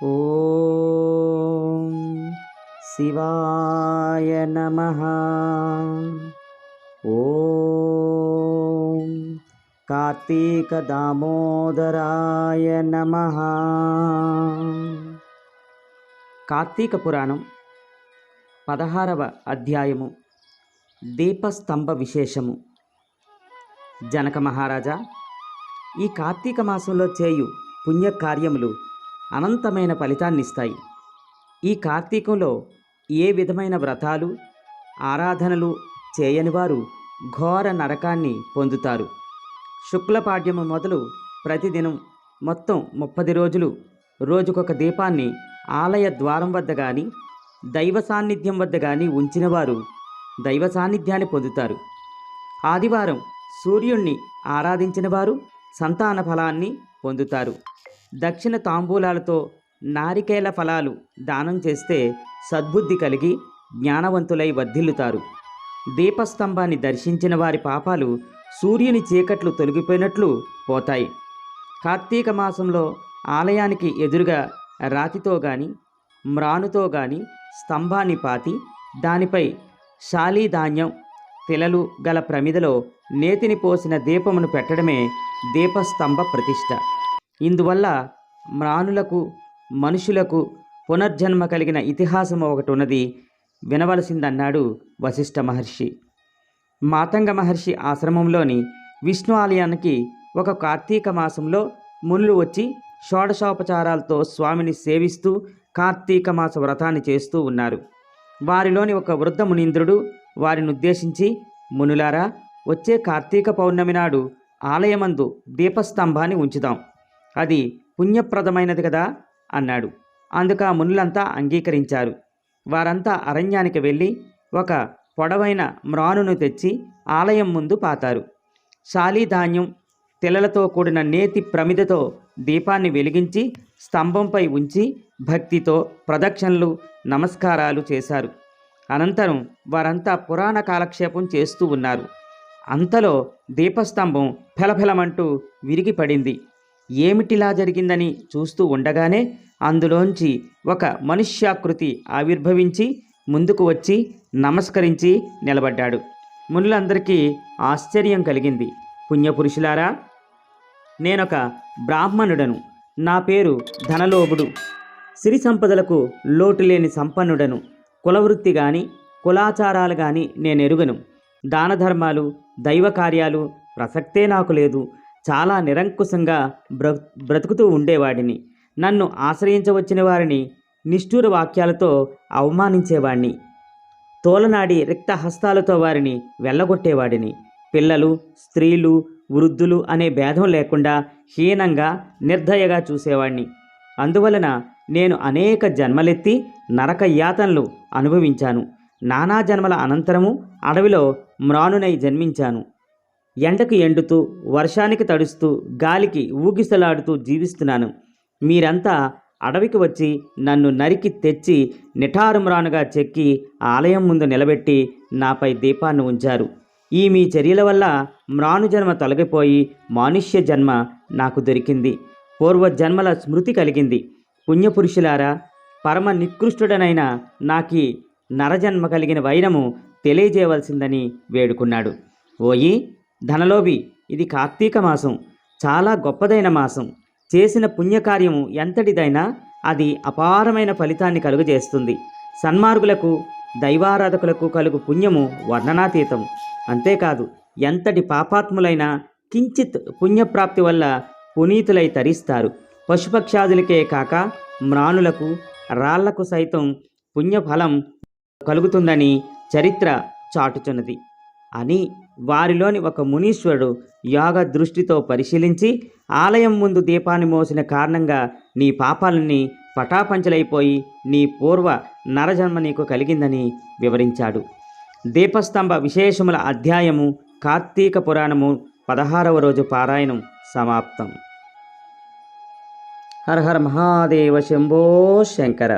ఓం శివాయ నమః. ఓం కార్తీక దామోదరాయ నమః. కార్తీక పురాణం 16వ అధ్యాయము. దీపస్తంభ విశేషము. జనక మహారాజా, ఈ కార్తీక మాసంలో చేయు పుణ్యకార్యములు అనంతమైన ఫలితాన్నిస్తాయి. ఈ కార్తీకంలో ఏ విధమైన వ్రతాలు ఆరాధనలు చేయని వారు ఘోర నరకాన్ని పొందుతారు. శుక్లపాడ్యము మొదలు ప్రతిదినం మొత్తం 30 రోజులు రోజుకొక దీపాన్ని ఆలయ ద్వారం వద్ద కానీ దైవ సాన్నిధ్యం వద్ద కానీ ఉంచిన వారు దైవ సాన్నిధ్యాన్ని పొందుతారు. ఆదివారం సూర్యుణ్ణి ఆరాధించిన వారు సంతాన ఫలాన్ని పొందుతారు. దక్షిణ తాంబూలాలతో నారికేల ఫలాలు దానం చేస్తే సద్బుద్ధి కలిగి జ్ఞానవంతులై వర్ధిల్లుతారు. దీపస్తంభాన్ని దర్శించిన వారి పాపాలు సూర్యుని చీకట్లు తొలగిపోయినట్లు పోతాయి. కార్తీక మాసంలో ఆలయానికి ఎదురుగా రాతితో గాని మ్రానుతో గాని స్తంభాన్ని పాతి దానిపై శాలీధాన్యం తిలలు గల ప్రమిదలో నేతిని పోసిన దీపమును పెట్టడమే దీపస్తంభ ప్రతిష్ఠ. ఇందువల్ల మ్రానులకు మనుషులకు పునర్జన్మ కలిగిన ఇతిహాసం ఒకటి ఉన్నది, వినవలసిందన్నాడు వశిష్ఠ మహర్షి. మాతంగ మహర్షి ఆశ్రమంలోని విష్ణు ఆలయానికి ఒక కార్తీక మాసంలో మునులు వచ్చి షోడశోపచారాలతో స్వామిని సేవిస్తూ కార్తీక మాస వ్రతాన్ని చేస్తూ ఉన్నారు. వారిలోని ఒక వృద్ధ మునీంద్రుడు వారిని ఉద్దేశించి, మునులారా, వచ్చే కార్తీక పౌర్ణమి నాడు ఆలయమందు దీపస్తంభాన్ని ఉంచుదాం, అది పుణ్యప్రదమైనది కదా అన్నాడు. అందుకు ఆ మునులంతా అంగీకరించారు. వారంతా అరణ్యానికి వెళ్ళి ఒక పొడవైన మ్రానును తెచ్చి ఆలయం ముందు పాతారు. శాలీధాన్యం తిలలతో కూడిన నేతి ప్రమిదతో దీపాన్ని వెలిగించి స్తంభంపై ఉంచి భక్తితో ప్రదక్షిణలు నమస్కారాలు చేశారు. అనంతరం వారంతా పురాణ కాలక్షేపం చేస్తూ ఉన్నారు. అంతలో దీపస్తంభం ఫెలఫెలమంటూ విరిగి పడింది. ఏమిటిలా జరిగిందని చూస్తూ ఉండగానే అందులోంచి ఒక మనుష్యాకృతి ఆవిర్భవించి ముందుకు వచ్చి నమస్కరించి నిలబడ్డాడు. మునులందరికీ ఆశ్చర్యం కలిగింది. పుణ్యపురుషులారా, నేనొక బ్రాహ్మణుడను. నా పేరు ధనలోభుడు. సిరి సంపదలకు లోటు లేని సంపన్నుడను. కులవృత్తి కానీ కులాచారాలు కానీ నేనెరుగను. దాన ధర్మాలు దైవ కార్యాలు ప్రసక్తే నాకు లేదు. చాలా నిరంకుశంగా బ్రతుకుతూ ఉండేవాడిని. నన్ను ఆశ్రయించవచ్చిన వారిని నిష్ఠూర వాక్యాలతో అవమానించేవాడిని. తోలనాడి రిక్త హస్తాలతో వారిని వెళ్ళగొట్టేవాడిని. పిల్లలు స్త్రీలు వృద్ధులు అనే భేదం లేకుండా హీనంగా నిర్దయగా చూసేవాడిని. అందువలన నేను అనేక జన్మలెత్తి నరక యాతనలు అనుభవించాను. నానా జన్మల అనంతరము అడవిలో మ్రానునై జన్మించాను. ఎండకు ఎండుతూ వర్షానికి తడుస్తూ గాలికి ఊగిసలాడుతూ జీవిస్తున్నాను. మీరంతా అడవికి వచ్చి నన్ను నరికి తెచ్చి నిఠారుమ్రానుగా చెక్కి ఆలయం ముందు నిలబెట్టి నాపై దీపాన్ని ఉంచారు. ఈ మీ చర్యల వల్ల మ్రాను జన్మ తొలగిపోయి మానుష్య జన్మ నాకు దొరికింది. పూర్వజన్మల స్మృతి కలిగింది. పుణ్యపురుషులారా, పరమ నికృష్టుడనైన నాకీ నరజన్మ కలిగిన వైరము తెలియజేయవలసిందని వేడుకున్నాడు. ఓయి ధనలోభి, ఇది కార్తీక మాసం, చాలా గొప్పదైన మాసం. చేసిన పుణ్యకార్యము ఎంతటిదైనా అది అపారమైన ఫలితాన్ని కలుగజేస్తుంది. సన్మార్గులకు దైవారాధకులకు కలుగు పుణ్యము వర్ణనాతీతం. అంతేకాదు, ఎంతటి పాపాత్ములైనా కించిత్ పుణ్యప్రాప్తి వల్ల పునీతులై తరిస్తారు. పశుపక్షాదులకే కాక మ్రానులకు రాళ్లకు సైతం పుణ్యఫలం కలుగుతుందని చరిత్ర చాటుచున్నది అని వారిలోని ఒక మునీశ్వరుడు యోగ దృష్టితో పరిశీలించి, ఆలయం ముందు దీపాన్ని మోసిన కారణంగా నీ పాపాలన్నీ పటాపంచలైపోయి నీ పూర్వ నరజన్మ నీకు కలిగిందని వివరించాడు. దీపస్తంభ విశేషముల అధ్యాయము కార్తీక పురాణము 16వ రోజు పారాయణం సమాప్తం. హర హర మహాదేవ శంభో శంకర.